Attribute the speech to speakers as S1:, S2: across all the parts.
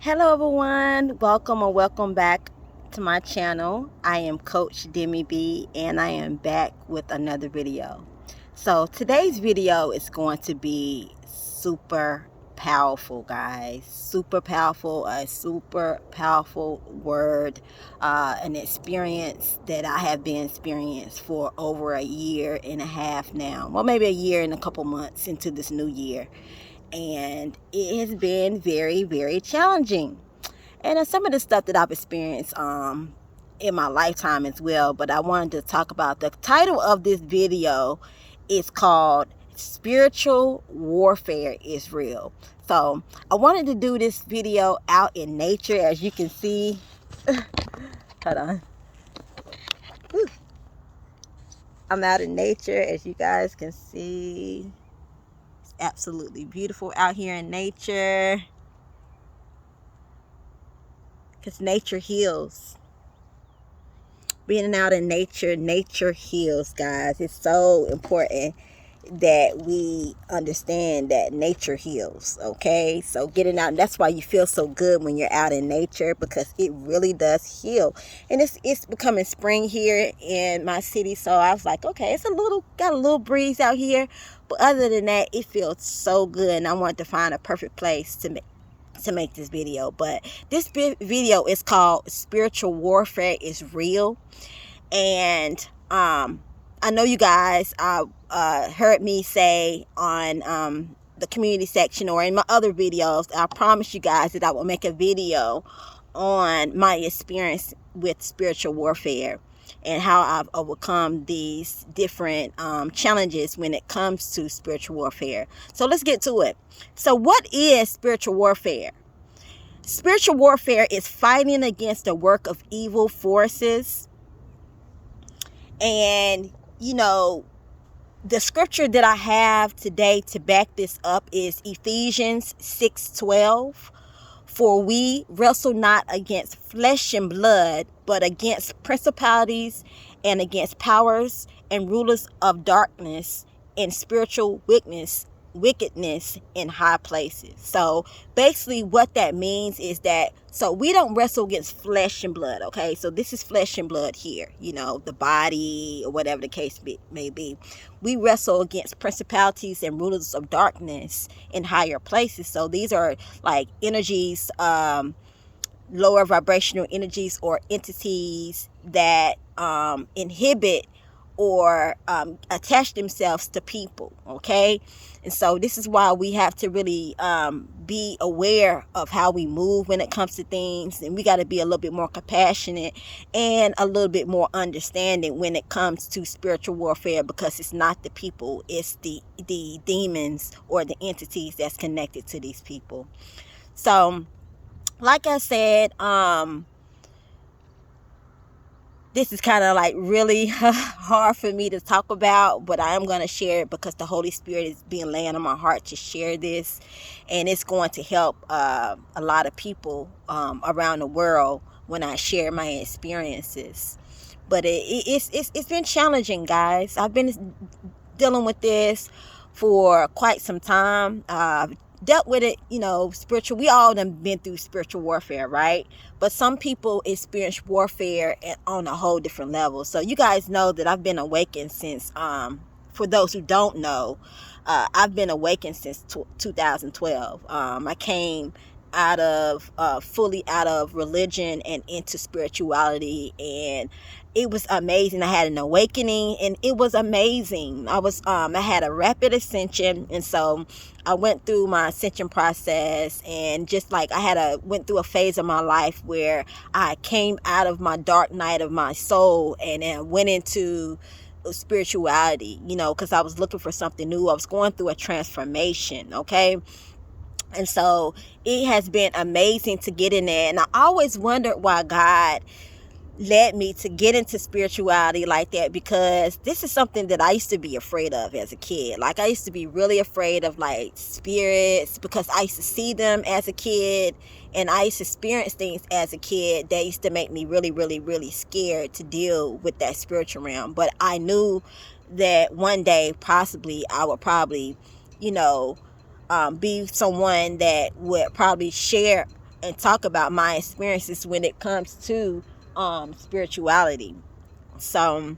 S1: Hello everyone, welcome or welcome back to my channel. I am Coach Deme B and I am back with another video. So today's video is going to be super powerful, guys. Super powerful, a super powerful word, an experience that I have been experienced for over a year and a half now. Well, maybe a year and a couple months into this new year. And it has been very, very challenging. And some of the stuff that I've experienced in my lifetime as well. But I wanted to talk about the title of this video is called Spiritual Warfare is Real. So I wanted to do this video out in nature, as you can see. Hold on. Whew. I'm out in nature, as you guys can see. It's absolutely beautiful out here in nature. Because nature heals. Being out in nature, nature heals, guys. It's so important that we understand that nature heals, okay? So getting out, and that's why you feel so good when you're out in nature, because it really does heal. And it's becoming spring here in my city, so I was like, okay, it's got a little breeze out here, but other than that, it feels so good. And I wanted to find a perfect place to make this video. But this video is called Spiritual Warfare is Real. And I know you guys heard me say on the community section or in my other videos, I promise you guys that I will make a video on my experience with spiritual warfare and how I've overcome these different challenges when it comes to spiritual warfare. So let's get to it. So what is spiritual warfare? Spiritual warfare is fighting against the work of evil forces. And, you know, the scripture that I have today to back this up is Ephesians 6:12. For we wrestle not against flesh and blood, but against principalities and against powers and rulers of darkness and spiritual wickedness in high places. So basically what that means is that, so we don't wrestle against flesh and blood, okay? So this is flesh and blood here, you know, the body or whatever the case may be. We wrestle against principalities and rulers of darkness in higher places. So these are like energies, lower vibrational energies or entities that inhibit or attach themselves to people, okay? And so this is why we have to really be aware of how we move when it comes to things, and we got to be a little bit more compassionate and a little bit more understanding when it comes to spiritual warfare, because it's not the people, it's the demons or the entities that's connected to these people. So like I said, this is kind of like really hard for me to talk about, but I am going to share it because the Holy Spirit is being laying on my heart to share this, and it's going to help a lot of people around the world when I share my experiences. But it's been challenging, guys. I've been dealing with this for quite some time. Dealt with it, you know, spiritual. We all done been through spiritual warfare, right? But some people experience warfare on a whole different level. So you guys know that I've been awakened since, for those who don't know, I've been awakened since 2012. I came out of fully out of religion and into spirituality, and it was amazing. I had an awakening and it was amazing. I had a rapid ascension, and so I went through my ascension process, and just like went through a phase of my life where I came out of my dark night of my soul and then went into spirituality, you know, because I was looking for something new. I was going through a transformation, okay? And so it has been amazing to get in there. And I always wondered why God led me to get into spirituality like that, because this is something that I used to be afraid of as a kid. Like, I used to be really afraid of like spirits, because I used to see them as a kid, and I used to experience things as a kid that used to make me really, really, really scared to deal with that spiritual realm. But I knew that one day possibly I would probably, you know, be someone that would probably share and talk about my experiences when it comes to spirituality. So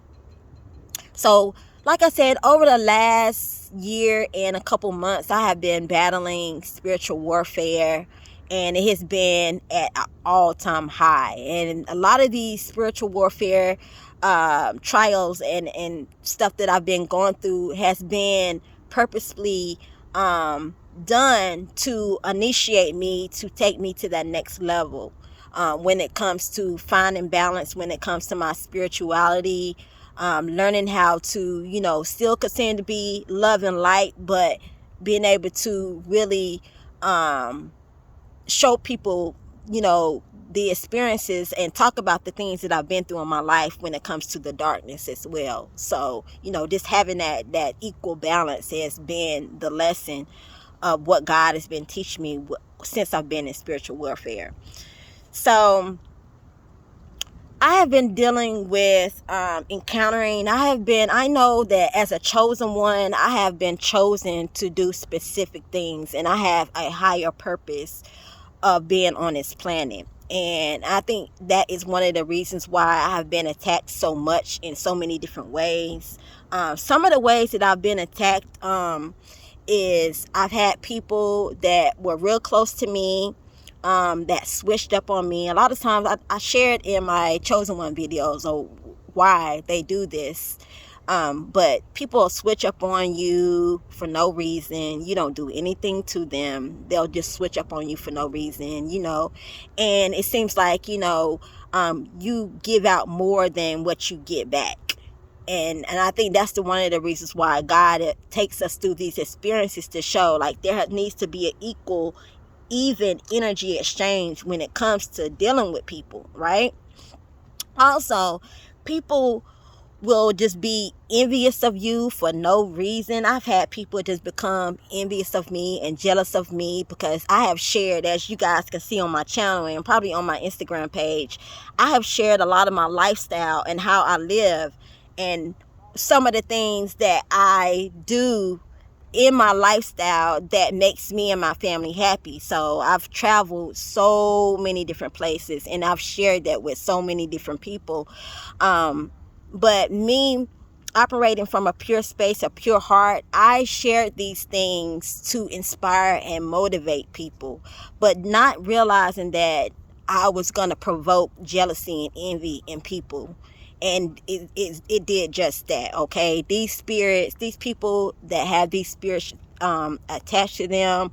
S1: like I said, over the last year and a couple months, I have been battling spiritual warfare, and it has been at an all-time high. And a lot of these spiritual warfare trials and stuff that I've been going through has been purposely done to initiate me, to take me to that next level when it comes to finding balance, when it comes to my spirituality, learning how to, still continue to be love and light, but being able to really show people, the experiences and talk about the things that I've been through in my life when it comes to the darkness as well. So, just having that equal balance has been the lesson of what God has been teaching me since I've been in spiritual warfare. So I have been dealing with encountering. I know that as a chosen one, I have been chosen to do specific things, and I have a higher purpose of being on this planet. And I think that is one of the reasons why I have been attacked so much in so many different ways. Some of the ways that I've been attacked is I've had people that were real close to me that switched up on me. A lot of times I shared in my Chosen One videos of why they do this. But people switch up on you for no reason. You don't do anything to them. They'll just switch up on you for no reason, and it seems like, you give out more than what you get back. And I think that's one of the reasons why God takes us through these experiences, to show like there needs to be an even energy exchange when it comes to dealing with people, right? Also, people will just be envious of you for no reason. I've had people just become envious of me and jealous of me because I have shared, as you guys can see on my channel and probably on my Instagram page, I have shared a lot of my lifestyle and how I live and some of the things that I do in my lifestyle that makes me and my family happy. So I've traveled so many different places and I've shared that with so many different people. But me operating from a pure space, a pure heart, I shared these things to inspire and motivate people, but not realizing that I was going to provoke jealousy and envy in people. And it did just that, okay? These spirits, these people that have these spirits attached to them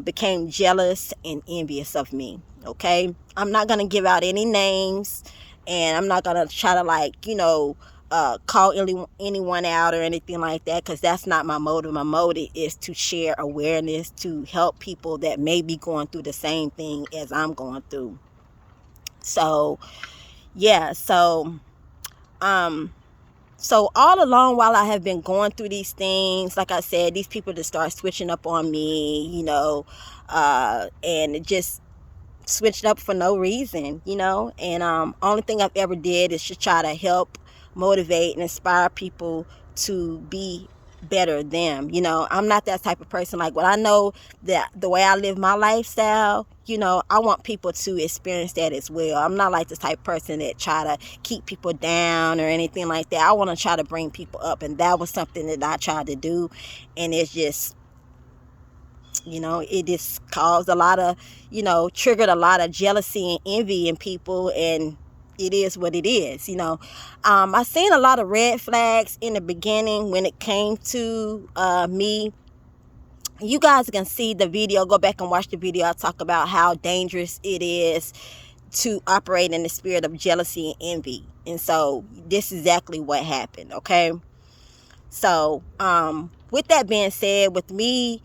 S1: became jealous and envious of me, okay? I'm not going to give out any names, and I'm not going to try to call anyone out or anything like that, because that's not my motive. My motive is to share awareness, to help people that may be going through the same thing as I'm going through. So, yeah, so all along while I have been going through these things, like I said, these people just start switching up on me, and it just switched up for no reason, and only thing I've ever did is just try to help, motivate, and inspire people to be better them. I'm not that type of person. Like, when I know that the way I live my lifestyle, I want people to experience that as well. I'm not like this type of person that try to keep people down or anything like that. I want to try to bring people up, and that was something that I tried to do, and it's just, it just caused a lot of, triggered a lot of jealousy and envy in people, and it is what it is. I seen a lot of red flags in the beginning when it came to me. You guys can see the video, go back and watch the video. I talk about how dangerous it is to operate in the spirit of jealousy and envy. And so this is exactly what happened, okay? So with that being said, with me,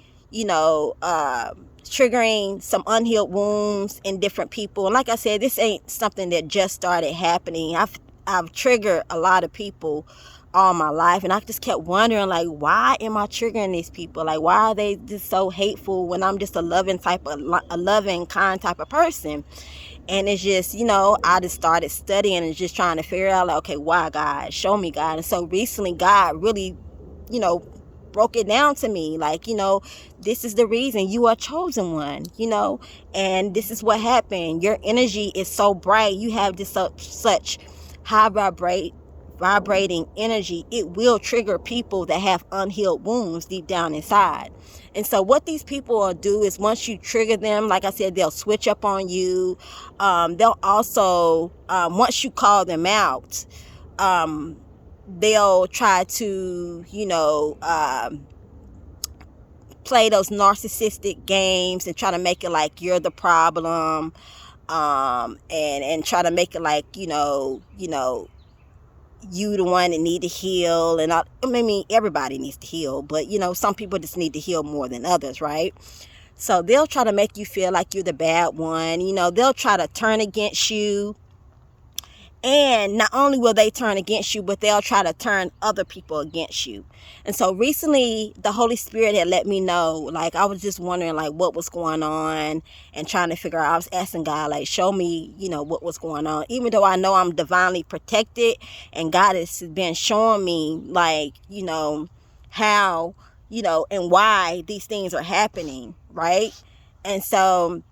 S1: triggering some unhealed wounds in different people. And like I said, this ain't something that just started happening. I've triggered a lot of people all my life, and I just kept wondering, like, why am I triggering these people? Like, why are they just so hateful when I'm just a loving, kind type of person? And it's just, I just started studying and just trying to figure out, like, okay, why, God? Show me, God. And so recently, God really, broke it down to me. Like, this is the reason you are chosen one, and this is what happened. Your energy is so bright. You have this such high vibrating energy. It will trigger people that have unhealed wounds deep down inside. And so what these people will do is, once you trigger them, like I said, they'll switch up on you. They'll also, once you call them out, they'll try to, play those narcissistic games and try to make it like you're the problem, and try to make it like, you the one that need to heal. And I mean, everybody needs to heal, but some people just need to heal more than others, right? So they'll try to make you feel like you're the bad one. They'll try to turn against you. And not only will they turn against you, but they'll try to turn other people against you. And so recently, the Holy Spirit had let me know, like, I was just wondering, like, what was going on and trying to figure out. I was asking God, like, show me, what was going on. Even though I know I'm divinely protected, and God has been showing me, like, how, and why these things are happening, right? And so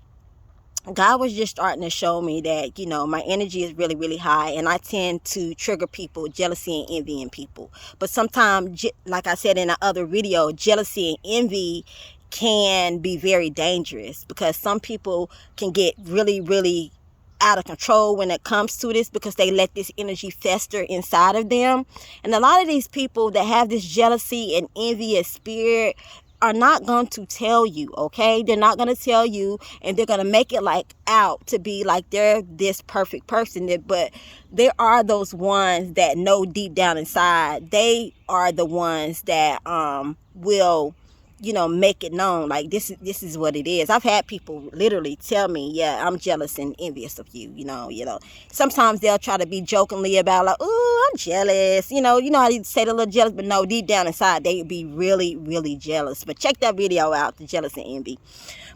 S1: God was just starting to show me that, my energy is really, really high, and I tend to trigger people, jealousy and envy in people. But sometimes, like I said in the other video, jealousy and envy can be very dangerous, because some people can get really, really out of control when it comes to this, because they let this energy fester inside of them. And a lot of these people that have this jealousy and envious spirit are not going to tell you, okay? They're not going to tell you, and they're going to make it like out to be like they're this perfect person. But there are those ones that know deep down inside, they are the ones that will, make it known, like this is what it is. I've had people literally tell me, yeah, I'm jealous and envious of you, Sometimes they'll try to be jokingly about, like, oh, I'm jealous, how you say the little jealous, but no, deep down inside, they would be really, really jealous. But check that video out, the jealous and envy.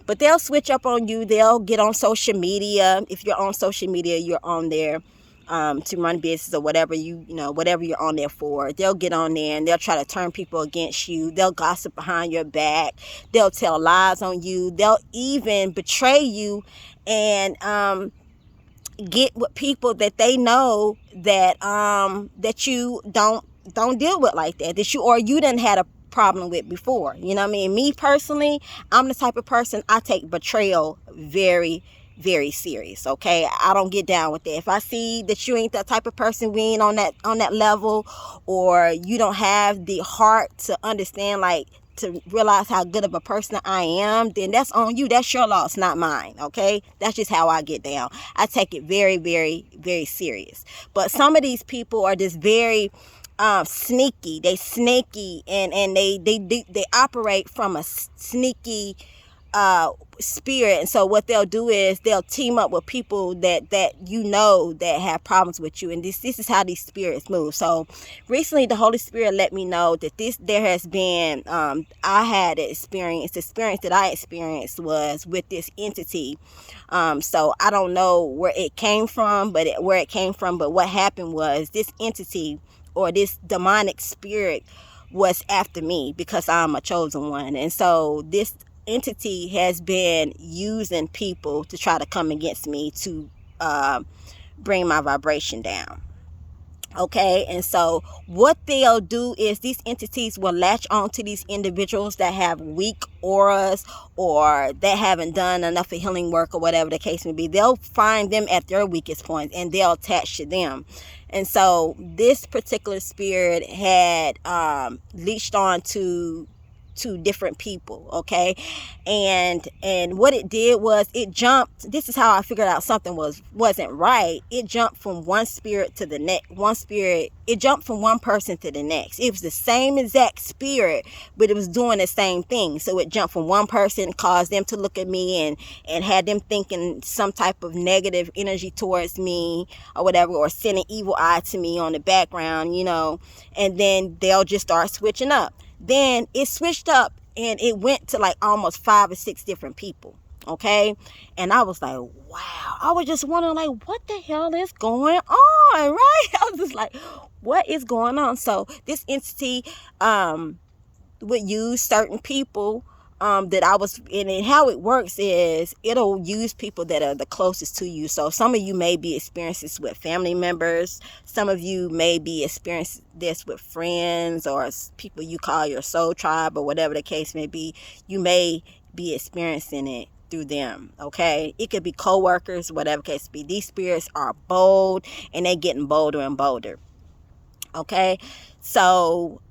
S1: But they'll switch up on you. They'll get on social media. If you're on social media, you're on there to run business or whatever whatever you're on there for. They'll get on there and they'll try to turn people against you. They'll gossip behind your back. They'll tell lies on you. They'll even betray you and get with people that they know that that you don't deal with like that, you didn't had a problem with before. You know what I mean? Me personally, I'm the type of person, I take betrayal very, very serious, okay? I don't get down with that. If I see that you ain't that type of person, we ain't on that level, or you don't have the heart to understand, like, to realize how good of a person I am, then that's on you. That's your loss, not mine, okay? That's just how I get down. I take it very, very, very serious. But some of these people are just very sneaky. They snaky, and they operate from a sneaky spirit. And so what they'll do is they'll team up with people that that have problems with you, and this is how these spirits move. So recently the Holy Spirit let me know that there has been I had an experience. The experience that I experienced was with this entity. So I don't know where it came from, but what happened was, this entity, or this demonic spirit, was after me because I'm a chosen one. And so this entity has been using people to try to come against me to bring my vibration down. Okay, and so what they'll do is, these entities will latch on to these individuals that have weak auras, or that haven't done enough of healing work, or whatever the case may be. They'll find them at their weakest point, and they'll attach to them. And so this particular spirit had leached on to different people, okay? And what it did was, it jumped. This is how I figured out something wasn't right. It jumped from one spirit to the next. It jumped from one person to the next. It was the same exact spirit, but it was doing the same thing. So it jumped from one person, caused them to look at me and had them thinking some type of negative energy towards me, or whatever, or sending evil eye to me on the background, and then they'll just start switching up. Then it switched up, and it went to like almost 5 or 6 different people, okay? And I was like, wow. I was just wondering, like, what the hell is going on, right? I was just like, what is going on? So this entity would use certain people that I was in. And how it works is it'll use people that are the closest to you. So some of you may be experiencing this with family members. Some of you may be experiencing this with friends or people you call your soul tribe, or whatever the case may be. You may be experiencing it through them. Okay, it could be co-workers, whatever case be. These spirits are bold, and they're getting bolder and bolder. Okay, so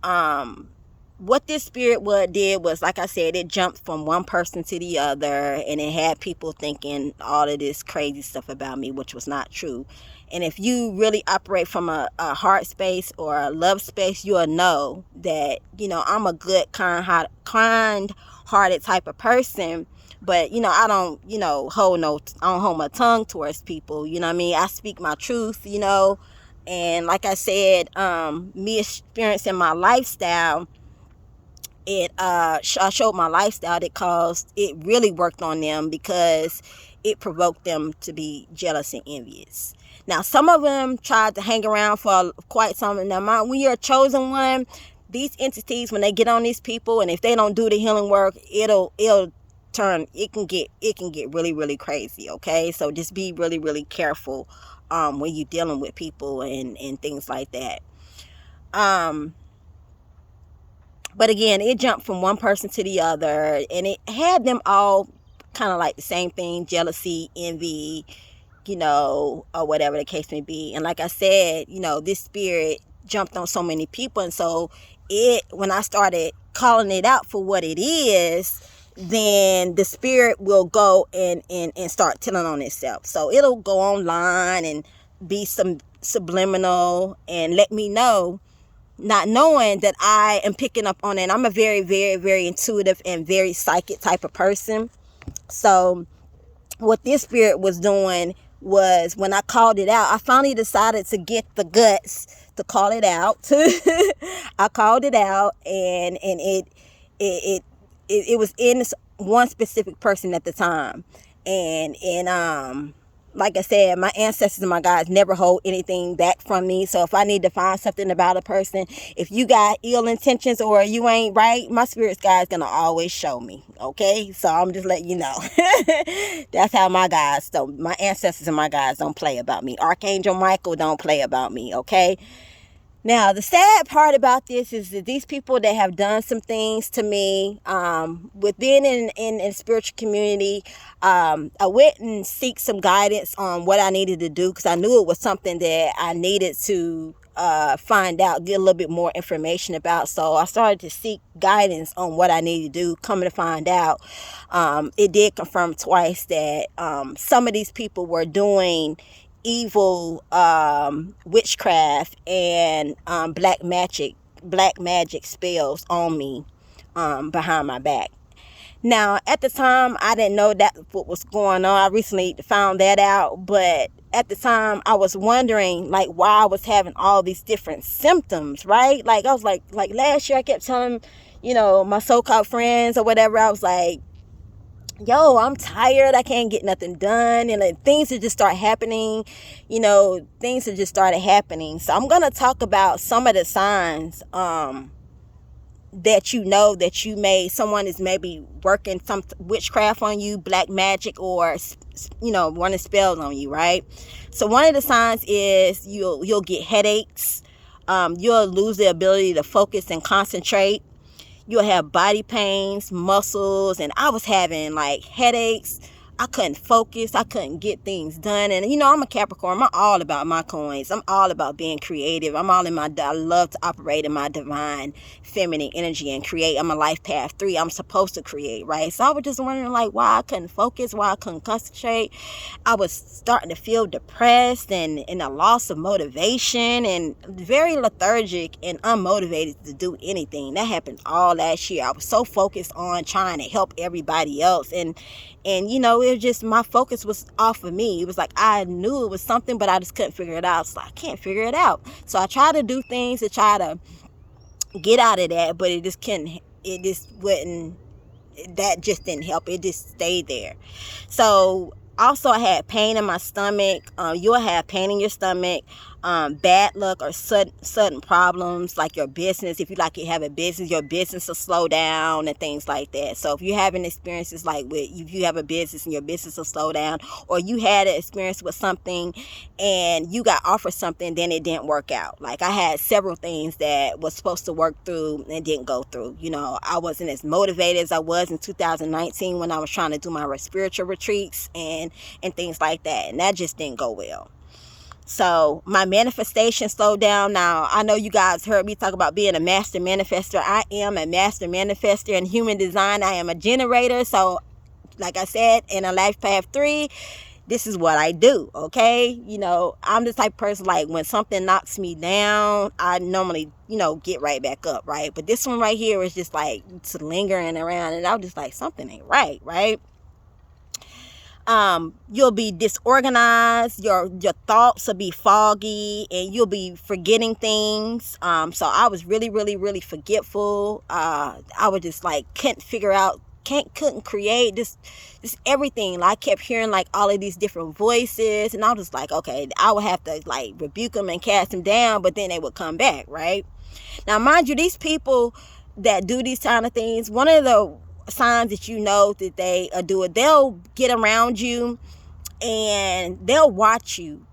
S1: what this spirit did was, like I said, it jumped from one person to the other, and it had people thinking all of this crazy stuff about me, which was not true. And if you really operate from a heart space or a love space, you'll know that, I'm a good, kind-hearted type of person. But, I don't, I don't hold my tongue towards people. You know what I mean? I speak my truth, and like I said, me experiencing my lifestyle, I showed my lifestyle that caused it really worked on them, because it provoked them to be jealous and envious. Now, some of them tried to hang around for quite some. Now, when you're a chosen one, these entities, when they get on these people, and if they don't do the healing work, it'll turn. It can get really, really crazy. Okay, so just be really, really careful when you're dealing with people and things like that. But again, it jumped from one person to the other, and it had them all kind of like the same thing: jealousy, envy, or whatever the case may be. And like I said, this spirit jumped on so many people. And so when I started calling it out for what it is, then the spirit will go and start telling on itself. So it'll go online and be some subliminal and let me know, not knowing that I am picking up on it. And I'm a very, very, very intuitive and very psychic type of person. So what this spirit was doing was, when I called it out, I finally decided to get the guts to call it out. I called it out, and it was in one specific person at the time. And like I said, my ancestors and my guides never hold anything back from me. So if I need to find something about a person, if you got ill intentions or you ain't right, my spirit guide's gonna always show me. Okay, so I'm just letting you know. That's how my ancestors and my guides don't play about me. Archangel Michael don't play about me. Okay. Now, the sad part about this is that these people that have done some things to me, with being in a spiritual community, I went and seek some guidance on what I needed to do, because I knew it was something that I needed to find out, get a little bit more information about. So I started to seek guidance on what I needed to do. Coming to find out, it did confirm twice that some of these people were doing evil witchcraft and black magic spells on me behind my back. Now, at the time, I didn't know that what was going on. I recently found that out, but at the time, I was wondering like why I was having all these different symptoms, right? Like I was like last year, I kept telling my so-called friends or whatever, I was like, yo, I'm tired. I can't get nothing done. And like, things would just start happening. Things had just started happening. So I'm going to talk about some of the signs that that someone is maybe working some witchcraft on you, black magic, or, running spells on you, right? So one of the signs is you'll get headaches. You'll lose the ability to focus and concentrate. You'll have body pains, muscles, and I was having like headaches. I couldn't focus. I couldn't get things done. And I'm a Capricorn. I'm all about my coins. I'm all about being creative. I love to operate in my divine feminine energy and create. I'm a life path 3. I'm supposed to create, right? So I was just wondering like why I couldn't focus, why I couldn't concentrate. I was starting to feel depressed and a loss of motivation and very lethargic and unmotivated to do anything. That happened all last year. I was so focused on trying to help everybody else. And it was just, my focus was off of me. It was like I knew it was something, but I just couldn't figure it out. So I can't figure it out. So I tried to do things to try to get out of that, but it just wouldn't, that just didn't help. It just stayed there. So also I had pain in my stomach. You'll have pain in your stomach. bad luck or sudden problems, like your business. If you have a business, your business will slow down and things like that. So if you're having experiences like if you have a business and your business will slow down, or you had an experience with something and you got offered something, then it didn't work out. Like I had several things that was supposed to work through and didn't go through. I wasn't as motivated as I was in 2019 when I was trying to do my spiritual retreats and things like that. And that just didn't go well. So my manifestation slowed down. Now, I know you guys heard me talk about being a master manifester. I am a master manifester in human design. I am a generator. So like I said, in a life path 3, this is what I do. Okay. I'm the type of person, like when something knocks me down, I normally, get right back up. Right. But this one right here is just like lingering around, and I'm just like, something ain't right. Right. You'll be disorganized, your thoughts will be foggy, and you'll be forgetting things. So I was really, really, really forgetful. I was just like, couldn't create this everything. I kept hearing like all of these different voices, and I was just like, okay, I would have to like rebuke them and cast them down, but then they would come back, right? Now, mind you, these people that do these kind of things, one of the signs that that they do it, they'll get around you and they'll watch you,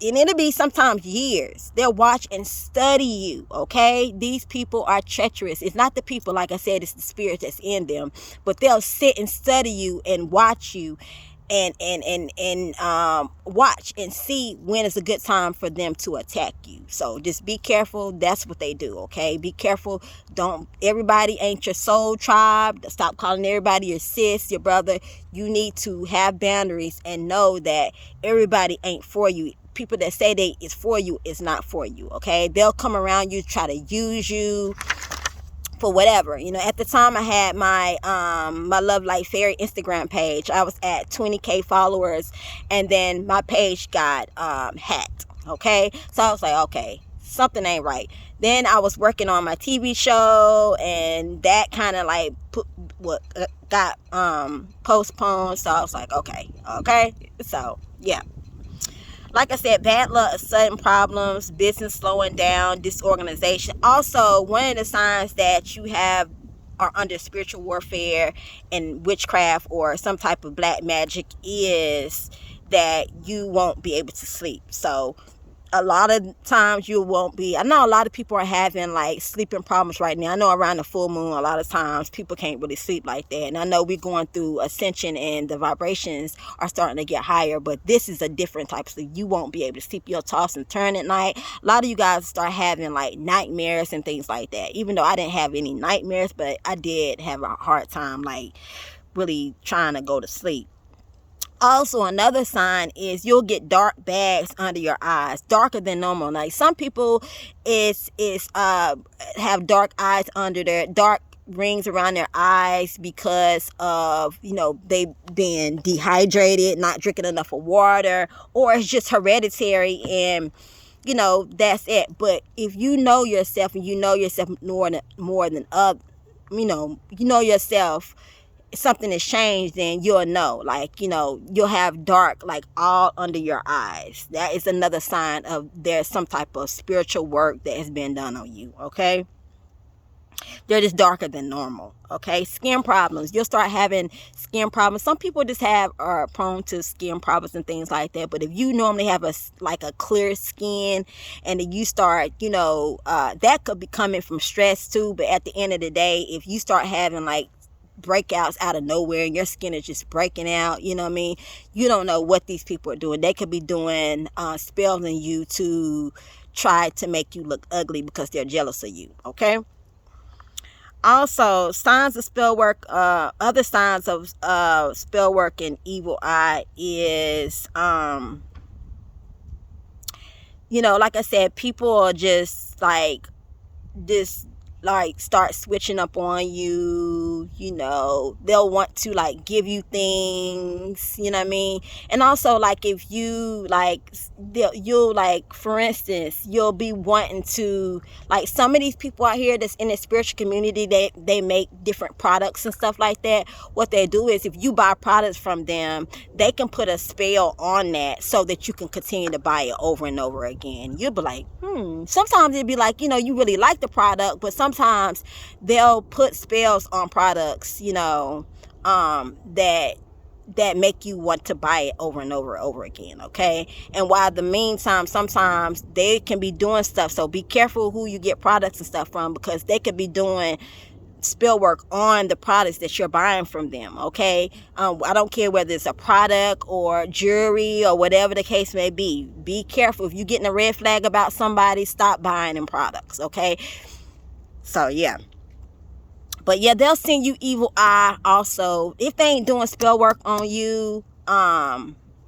S1: and it'll be sometimes years. They'll watch and study you. Okay, these people are treacherous. It's not the people, like I said, it's the spirit that's in them, but they'll sit and study you and watch you and watch and see when is a good time for them to attack you. So just be careful. That's what they do. Okay, be careful. Everybody ain't your soul tribe. Stop calling everybody your sis, your brother. You need to have boundaries and know that everybody ain't for you. People that say they is for you is not for you. Okay, they'll come around you, try to use you for whatever. At the time I had my my Love Light Fairy Instagram page. I was at 20K followers, and then my page got hacked. Okay, so I was like, okay, something ain't right. Then I was working on my TV show, and that kind of like got postponed. So I was like, okay, so yeah. Like I said, bad luck, sudden problems, business slowing down, disorganization. Also, one of the signs that you are under spiritual warfare and witchcraft or some type of black magic is that you won't be able to sleep. So a lot of times you won't be. I know a lot of people are having like sleeping problems right now. I know around the full moon, a lot of times people can't really sleep like that. And I know we're going through ascension and the vibrations are starting to get higher, but this is a different type of sleep. You won't be able to sleep. You'll toss and turn at night. A lot of you guys start having like nightmares and things like that. Even though I didn't have any nightmares, but I did have a hard time like really trying to go to sleep. Also, another sign is you'll get dark bags under your eyes, darker than normal. Like some people have dark eyes under their dark rings around their eyes because of they being dehydrated, not drinking enough of water, or it's just hereditary, and that's it. But if you know yourself and you know yourself more than other, yourself, something has changed, then you'll know. Like you'll have dark like all under your eyes. That is another sign of there's some type of spiritual work that has been done on you. Okay, they're just darker than normal. Okay, skin problems. You'll start having skin problems. Some people just are prone to skin problems and things like that. But if you normally have a clear skin, and then you start that could be coming from stress too. But at the end of the day, if you start having like breakouts out of nowhere and your skin is just breaking out, you don't know what these people are doing. They could be doing spells on you to try to make you look ugly because they're jealous of you. Okay, also signs of spell work. Other signs of spell work and evil eye is like I said, people are just like this, like start switching up on you. You know, they'll want to like give you things, you know what I mean? And also, like, if you like, you'll like, for instance, you'll be wanting to, like, some of these people out here that's in the spiritual community, they make different products and stuff like that. What they do is, if you buy products from them, they can put a spell on that so that you can continue to buy it over and over again. You'll be like, sometimes it'd be like, you know, you really like the product, but sometimes they'll put spells on products, you know, that make you want to buy it over and over again. Okay. And while the meantime, sometimes they can be doing stuff, so be careful who you get products and stuff from, because they could be doing spell work on the products that you're buying from them. Okay. I don't care whether it's a product or jewelry or whatever the case may be. Be careful. If you're getting a red flag about somebody, stop buying them products. Okay. So yeah. But yeah, they'll send you evil eye also. If they ain't doing spell work on you,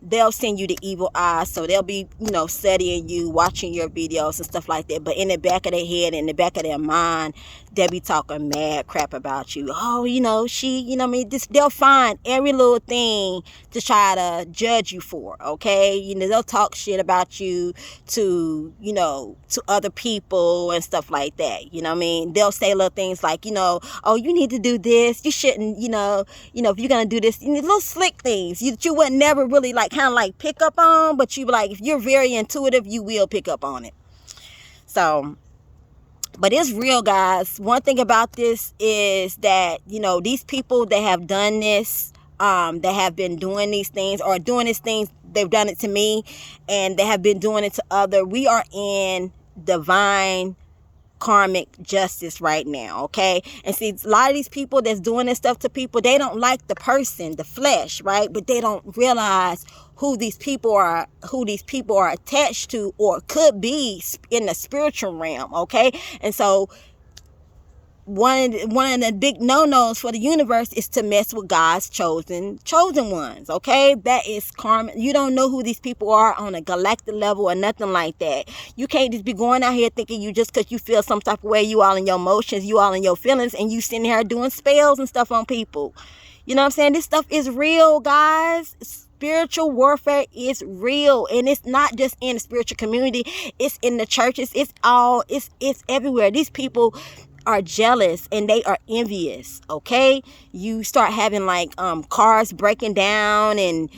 S1: they'll send you the evil eye. So they'll be, you know, studying you, watching your videos and stuff like that. But in the back of their head, in the back of their mind, they'll be talking mad crap about you. Oh, you know, she, you know what I mean? They'll find every little thing to try to judge you for, okay? You know, they'll talk shit about you to, you know, to other people and stuff like that. You know what I mean? They'll say little things like, you know, oh, you need to do this. You shouldn't, you know, if you're going to do this, you know, little slick things you would never really like, kind of like pick up on, but you like, if you're very intuitive, you will pick up on it. So, but it's real, guys. One thing about this is that, you know, these people that have done this, that have been doing these things or doing these things, they've done it to me and they have been doing it to other. We are in divine karmic justice right now, okay? And see, a lot of these people that's doing this stuff to people, they don't like the person, the flesh, right? But they don't realize who these people are attached to or could be in the spiritual realm, okay? And so one of the big no-nos for the universe is to mess with God's chosen ones, okay? That is karma. You don't know who these people are on a galactic level or nothing like that. You can't just be going out here thinking you just because you feel some type of way, you all in your emotions, you all in your feelings, and you sitting here doing spells and stuff on people. You know what I'm saying? This stuff is real, guys. Spiritual warfare is real, and it's not just in the spiritual community. It's in the churches. It's everywhere. These people are jealous and they are envious, okay? You start having like cars breaking down and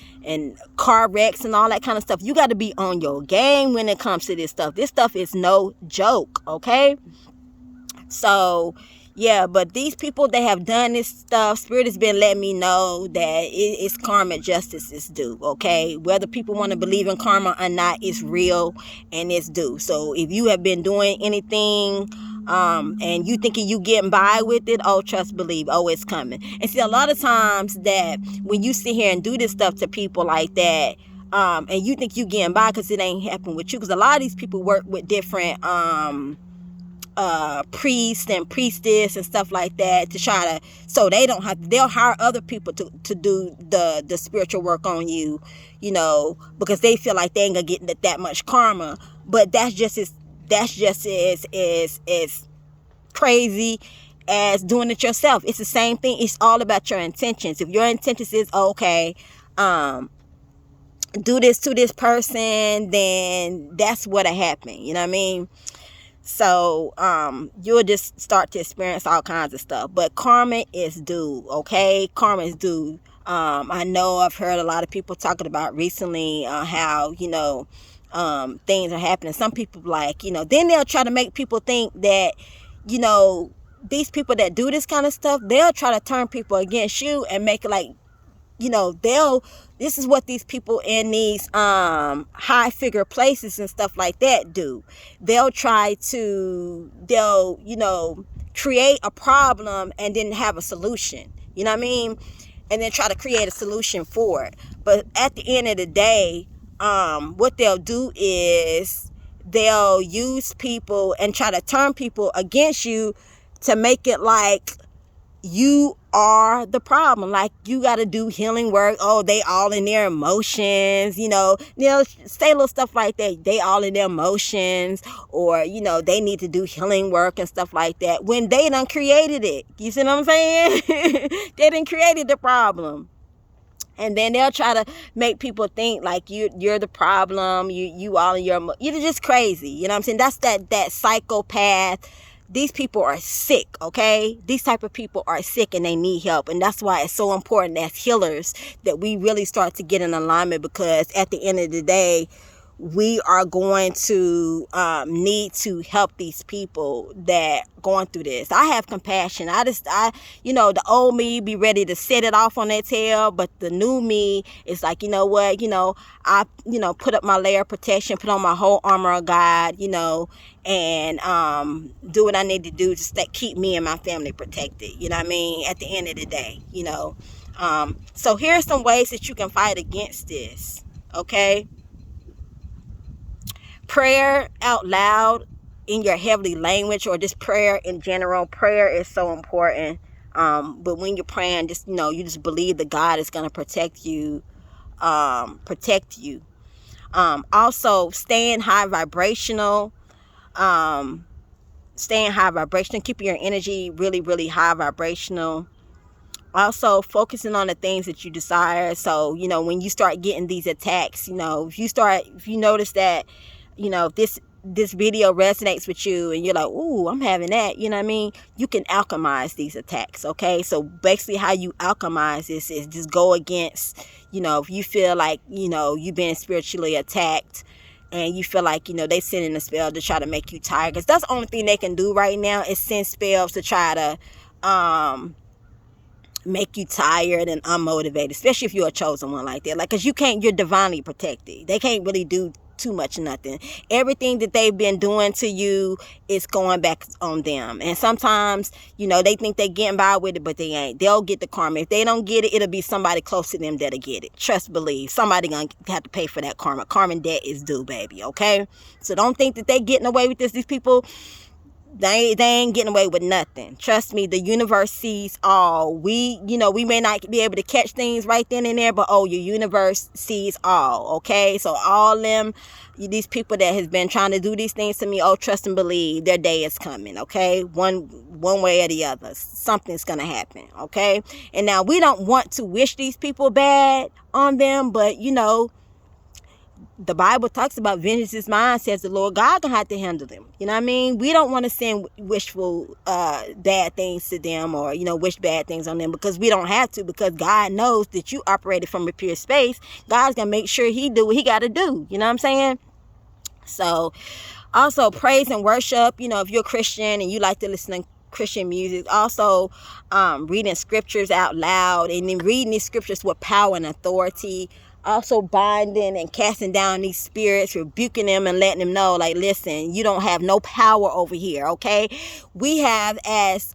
S1: car wrecks and all that kind of stuff. You got to be on your game when it comes to this stuff. This stuff is no joke, okay? So yeah, but these people that have done this stuff, Spirit has been letting me know that it's karma, justice is due, okay? Whether people want to believe in karma or not, it's real and it's due. So if you have been doing anything and you thinking you getting by with it, oh, trust, believe, oh, it's coming. And see, a lot of times that when you sit here and do this stuff to people like that, and you think you getting by because it ain't happened with you, because a lot of these people work with different priests and priestess and stuff like that to try to, so they don't have to, they'll hire other people to do the spiritual work on you, you know, because they feel like they ain't gonna get that much karma. But that's just as crazy as doing it yourself. It's the same thing. It's all about your intentions. If your intentions is, okay, do this to this person, then that's what'll happen. You know what I mean? So you'll just start to experience all kinds of stuff. But karma is due, okay? Karma is due. I know I've heard a lot of people talking about recently how, you know, things are happening. Some people like, you know, then they'll try to make people think that, you know, these people that do this kind of stuff, they'll try to turn people against you and make it like, you know, this is what these people in these high figure places and stuff like that do. They'll you know, create a problem and then have a solution. You know what I mean? And then try to create a solution for it. But at the end of the day, what they'll do is they'll use people and try to turn people against you to make it like you are the problem. Like, you got to do healing work. Oh, they all in their emotions, say little stuff like that. They all in their emotions, or, they need to do healing work and stuff like that, when they done created it. You see what I'm saying? They done created the problem. And then they'll try to make people think like you're the problem. You all in your, you're just crazy. You know what I'm saying? That's that psychopath. These people are sick, okay? These type of people are sick and they need help. And that's why it's so important as healers that we really start to get in alignment, because at the end of the day, we are going to need to help these people that going through this. I have compassion. The old me be ready to set it off on their tail, but the new me is like, you know what, I put up my layer of protection, put on my whole armor of God, and do what I need to do to keep me and my family protected. You know what I mean? At the end of the day, so here's some ways that you can fight against this. Okay. Prayer out loud in your heavenly language, or just prayer in general. Prayer is so important. But when you're praying, just, you just believe that God is going to protect you. Also, staying high vibrational. Keeping your energy really, really high vibrational. Also, focusing on the things that you desire. So, when you start getting these attacks, if you notice that, this video resonates with you and you're like, ooh, I'm having that, you know what I mean? You can alchemize these attacks, okay? So basically how you alchemize this is just go against, if you feel like, you've been spiritually attacked, and you feel like, they sending a spell to try to make you tired. Because that's the only thing they can do right now, is send spells to try to make you tired and unmotivated, especially if you're a chosen one like that. Like, because you're divinely protected. They can't really do too much nothing. Everything that they've been doing to you is going back on them. And sometimes, they think they're getting by with it, but they ain't. They'll get the karma. If they don't get it, it'll be somebody close to them that'll get it. Trust, believe. Somebody gonna have to pay for that karma. Karma debt is due, baby. Okay? So don't think that they getting away with this. These people, they ain't getting away with nothing. Trust me, the universe sees all. We may not be able to catch things right then and there, but your universe sees all. Okay, so all them, these people that has been trying to do these things to me, trust and believe, their day is coming. Okay, one way or the other, something's gonna happen. Okay, and now we don't want to wish these people bad on them, but the Bible talks about vengeance is mine, says the Lord. God gonna have to handle them. You know what I mean? We don't want to send wishful bad things to them, or wish bad things on them, because we don't have to, because God knows that you operated from a pure space. God's gonna make sure he do what he got to do. You know what I'm saying? So also praise and worship. If you're a Christian and you like to listen to Christian music, also reading scriptures out loud, and then reading these scriptures with power and authority. Also binding and casting down these spirits, rebuking them and letting them know, like, listen, you don't have no power over here. Okay, we have, as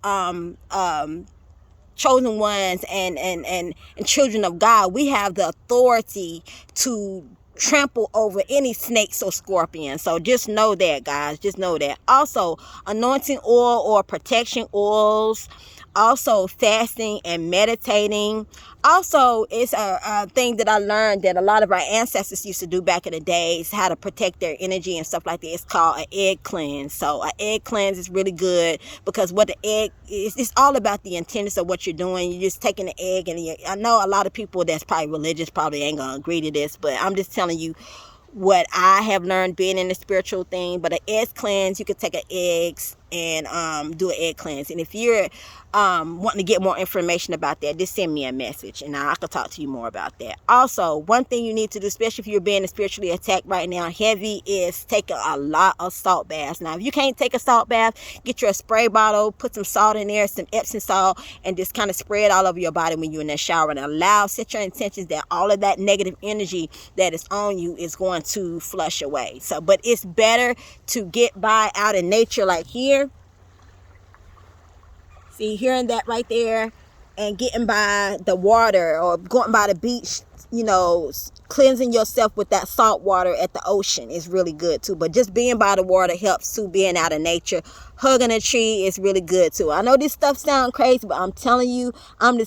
S1: chosen ones and children of God, we have the authority to trample over any snakes or scorpions. So just know that, guys. Just know that. Also, anointing oil or protection oils. Also, fasting and meditating. Also, it's a thing that I learned that a lot of our ancestors used to do back in the days, how to protect their energy and stuff like that. It's called an egg cleanse. So an egg cleanse is really good, because what the egg is, it's all about the intention of what you're doing. You're just taking the egg, and I know a lot of people that's probably religious probably ain't gonna agree to this, but I'm just telling you what I have learned being in the spiritual thing. But an egg cleanse, you could take an eggs and do an egg cleanse. And if you're wanting to get more information about that, just send me a message and I can talk to you more about that. Also, one thing you need to do, especially if you're being spiritually attacked right now heavy, is take a lot of salt baths. Now, if you can't take a salt bath, get your spray bottle, put some salt in there, some Epsom salt, and just kind of spray it all over your body when you're in the shower, and set your intentions that all of that negative energy that is on you is going to flush away. So, but it's better to get by out in nature, like here. See, hearing that right there, and getting by the water or going by the beach, cleansing yourself with that salt water at the ocean is really good too. But just being by the water helps too. Being out in nature, hugging a tree is really good too. I know this stuff sounds crazy, but I'm just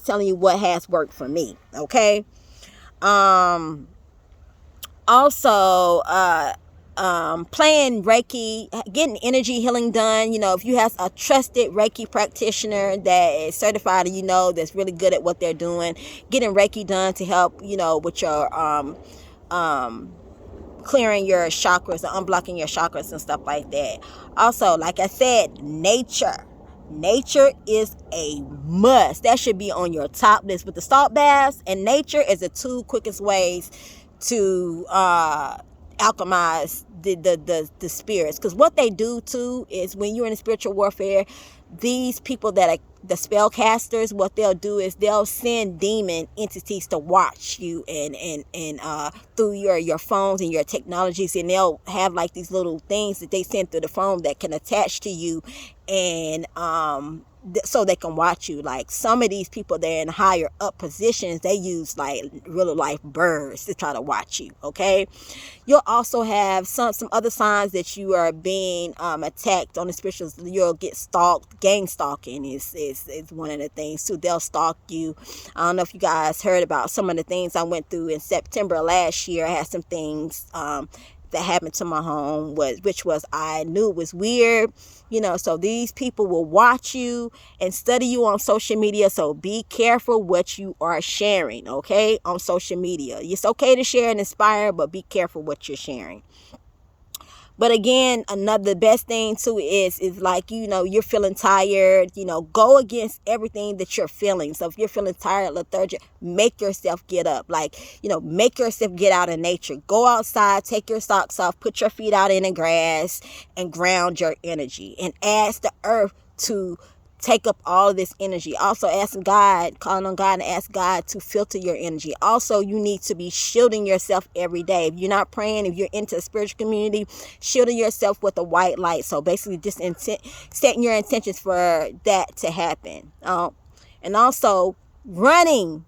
S1: telling you what has worked for me. Okay. Also, playing Reiki, getting energy healing done. If you have a trusted Reiki practitioner that is certified, that's really good at what they're doing, getting Reiki done to help, with your clearing your chakras or unblocking your chakras and stuff like that. Also, like I said, nature is a must. That should be on your top list. With the salt baths and nature is the two quickest ways to alchemize the spirits. Because what they do too is, when you're in a spiritual warfare, these people that are the spellcasters, what they'll do is they'll send demon entities to watch you and through your phones and your technologies, and they'll have like these little things that they send through the phone that can attach to you, and so they can watch you. Like some of these people, they're in higher up positions, they use like real life birds to try to watch you. Okay, you'll also have some other signs that you are being attacked on the spiritual. You'll get stalked. Gang stalking is one of the things too. They'll stalk you. I don't know if you guys heard about some of the things I went through in September last year. I had some things that happened to my home, which was I knew was weird. So these people will watch you and study you on social media. So be careful what you are sharing, okay, on social media. It's okay to share and inspire, but be careful what you're sharing. But again, the best thing too is like, you're feeling tired, go against everything that you're feeling. So if you're feeling tired, lethargic, make yourself get up. Like, make yourself get out in nature. Go outside, take your socks off, put your feet out in the grass and ground your energy. And ask the earth to take up all of this energy. Also calling on God and ask God to filter your energy. Also, you need to be shielding yourself every day. If you're not praying, if you're into a spiritual community, shielding yourself with a white light. So basically just setting your intentions for that to happen. And also running.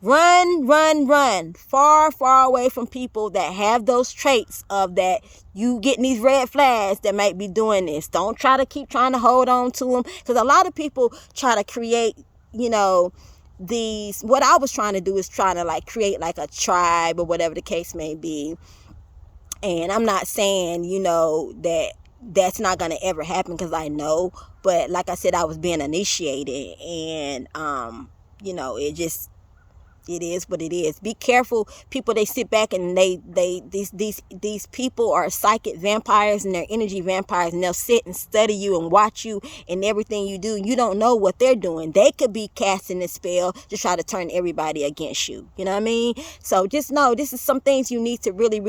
S1: Run far away from people that have those traits of that you getting these red flags that might be doing this. Don't try to keep trying to hold on to them, because a lot of people try to create, these, what I was trying to do is trying to like create like a tribe or whatever the case may be. And I'm not saying, that that's not going to ever happen, because I know, but like I said, I was being initiated, and it is what it is. Be careful, people. They sit back and these people are psychic vampires, and they're energy vampires, and they'll sit and study you and watch you and everything you do. You don't know what they're doing. They could be casting a spell to try to turn everybody against you. You know what I mean? So just know this is some things you need to really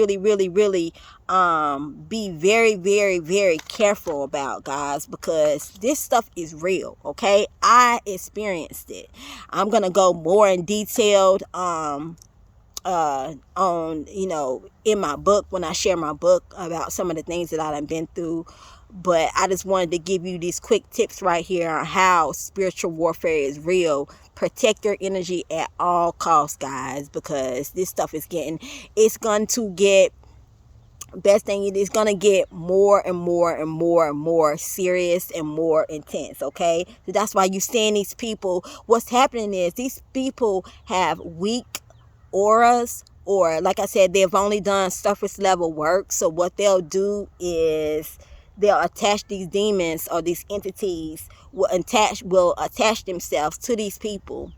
S1: be very, very, very careful about, guys, because this stuff is real. Okay, I experienced it. I'm gonna go more in detailed on in my book, when I share my book, about some of the things that I've been through. But I just wanted to give you these quick tips right here on how spiritual warfare is real. Protect your energy at all costs, guys, because this stuff is best thing, it is going to get more and more serious and more intense. Okay, so that's why you seeing these people. What's happening is these people have weak auras, or like I said, they've only done surface level work. So what they'll do is they'll attach these demons, or these entities will attach themselves to these people,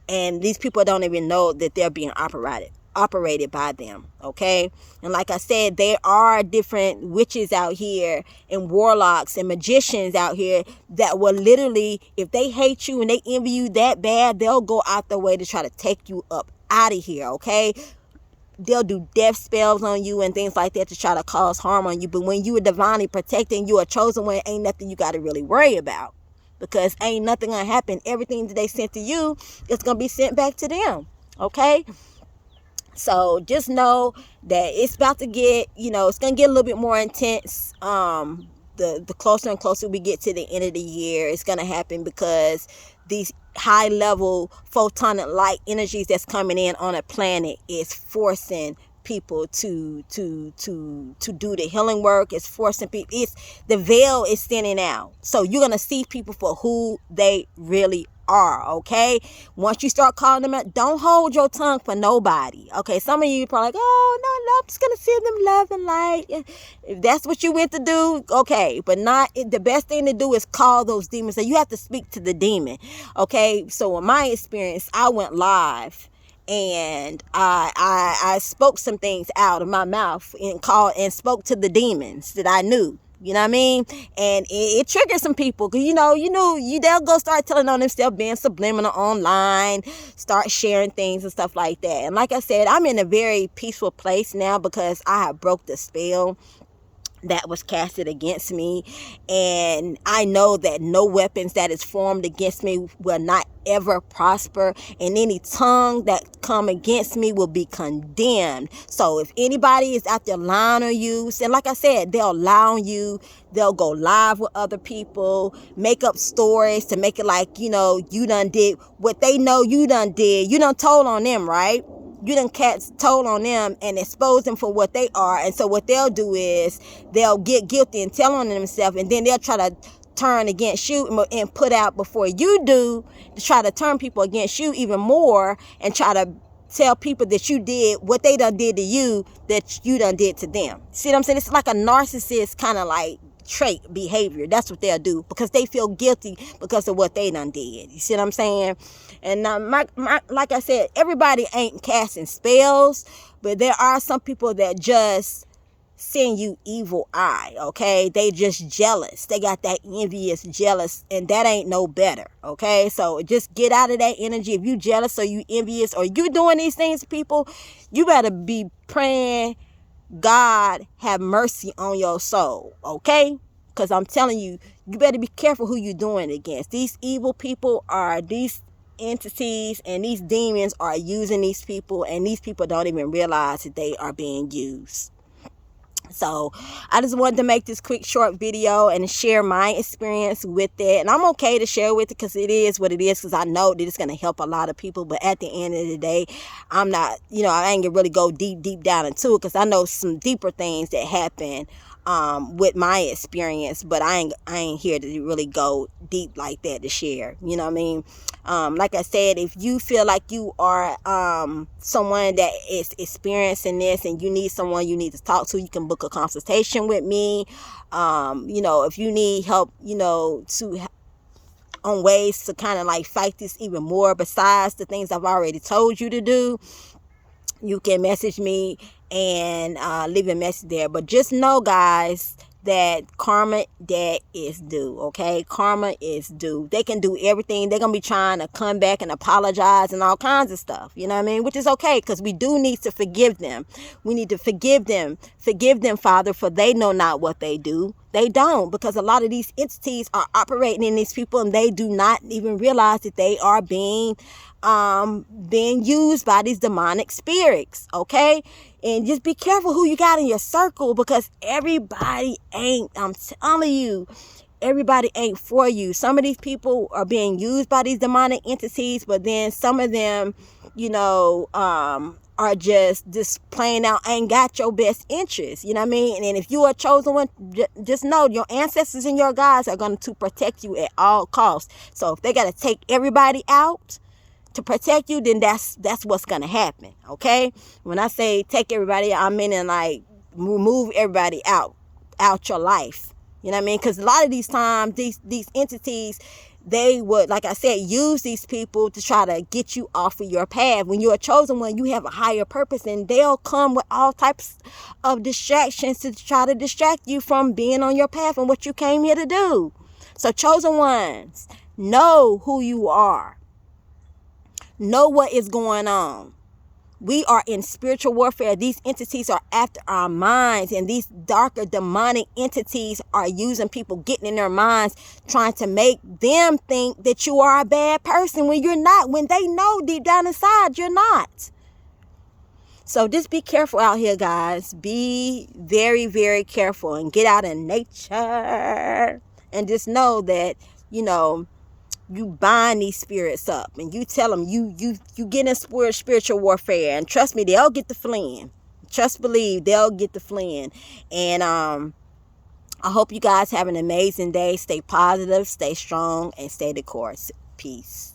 S1: and these people don't even know that they're being operated by them. Okay, and like I said, there are different witches out here and warlocks and magicians out here that will literally, if they hate you and they envy you that bad, they'll go out their way to try to take you up out of here. Okay, they'll do death spells on you and things like that to try to cause harm on you. But when you are divinely protected and you are chosen one, ain't nothing you got to really worry about, because ain't nothing gonna happen. Everything that they sent to you is gonna be sent back to them. Okay, so just know that it's about to get, it's going to get a little bit more intense. The closer and closer we get to the end of the year, it's going to happen, because these high level photonic light energies that's coming in on a planet is forcing people to do the healing work. It's forcing people, it's the veil is thinning out, so you're gonna see people for who they really are. Okay, once you start calling them out, don't hold your tongue for nobody. Okay, some of you probably like, oh no, I'm just gonna send them love and light. If that's what you went to do, okay, but not the best thing to do is call those demons. So you have to speak to the demon. Okay, so in my experience, I went live and I spoke some things out of my mouth and called and spoke to the demons that I knew. You know what I mean? And it triggered some people, because they'll go start telling on themselves, being subliminal online, start sharing things and stuff like that. And like I said, I'm in a very peaceful place now because I have broke the spell that was casted against me, and I know that no weapons that is formed against me will not ever prosper, and any tongue that come against me will be condemned. So if anybody is out there lying on you, and like I said, they'll lie on you, they'll go live with other people, make up stories to make it like, you done did what they know you done did. You done told on them, right? You done cats told on them and expose them for what they are. And so what they'll do is they'll get guilty and tell on themselves, and then they'll try to turn against you and put out before you do, to try to turn people against you even more, and try to tell people that you did what they done did to you, that you done did to them. See what I'm saying? It's like a narcissist kind of like trait behavior. That's what they'll do, because they feel guilty because of what they done did. You see what I'm saying? And like I said, everybody ain't casting spells, but there are some people that just send you evil eye. Okay, they just jealous. They got that envious, jealous, and that ain't no better. Okay, so just get out of that energy. If you jealous or you envious or you doing these things to people, you better be praying, God have mercy on your soul. Okay, because I'm telling you, you better be careful who you doing it against. These evil people are these entities, and these demons are using these people, and these people don't even realize that they are being used. So I just wanted to make this quick short video and share my experience with it. And I'm okay to share with it because it is what it is, because I know that it's going to help a lot of people. But at the end of the day, I'm not, I ain't gonna really go deep down into it, because I know some deeper things that happen with my experience, but I ain't here to really go deep like that to share. You know what I mean? Like I said, if you feel like you are someone that is experiencing this and you need someone you need to talk to, you can book a consultation with me. If you need help, on ways to kind of like fight this even more besides the things I've already told you to do, you can message me and leave a message there. But just know, guys, that karma that is due. Okay, karma is due. They can do everything. They're gonna be trying to come back and apologize and all kinds of stuff, you know what I mean, which is okay, because we do need to forgive them. We need to forgive them, Father, for they know not what they do. They don't, because a lot of these entities are operating in these people, and they do not even realize that they are being used by these demonic spirits. Okay, and just be careful who you got in your circle, because everybody ain't, I'm telling you, everybody ain't for you. Some of these people are being used by these demonic entities, but then some of them, are just playing out, ain't got your best interest. You know what I mean? And if you are a chosen one, just know your ancestors and your guides are going to protect you at all costs. So if they got to take everybody out to protect you, then that's what's going to happen. Okay? When I say take everybody out, I mean like remove everybody out your life. You know what I mean? Because a lot of these times, these entities, they would, like I said, use these people to try to get you off of your path. When you're a chosen one, you have a higher purpose, and they'll come with all types of distractions to try to distract you from being on your path and what you came here to do. So chosen ones, know who you are. Know what is going on. We are in spiritual warfare. These entities are after our minds, and these darker demonic entities are using people, getting in their minds, trying to make them think that you are a bad person when you're not, when they know deep down inside you're not. So just be careful out here, guys. Be very, very careful, and get out in nature, and just know that, you bind these spirits up, and you tell them you get in spiritual warfare, and trust me, they'll get the fleeing. Trust, believe, they'll get the fleeing. And I hope you guys have an amazing day. Stay positive, stay strong, and stay the course. Peace.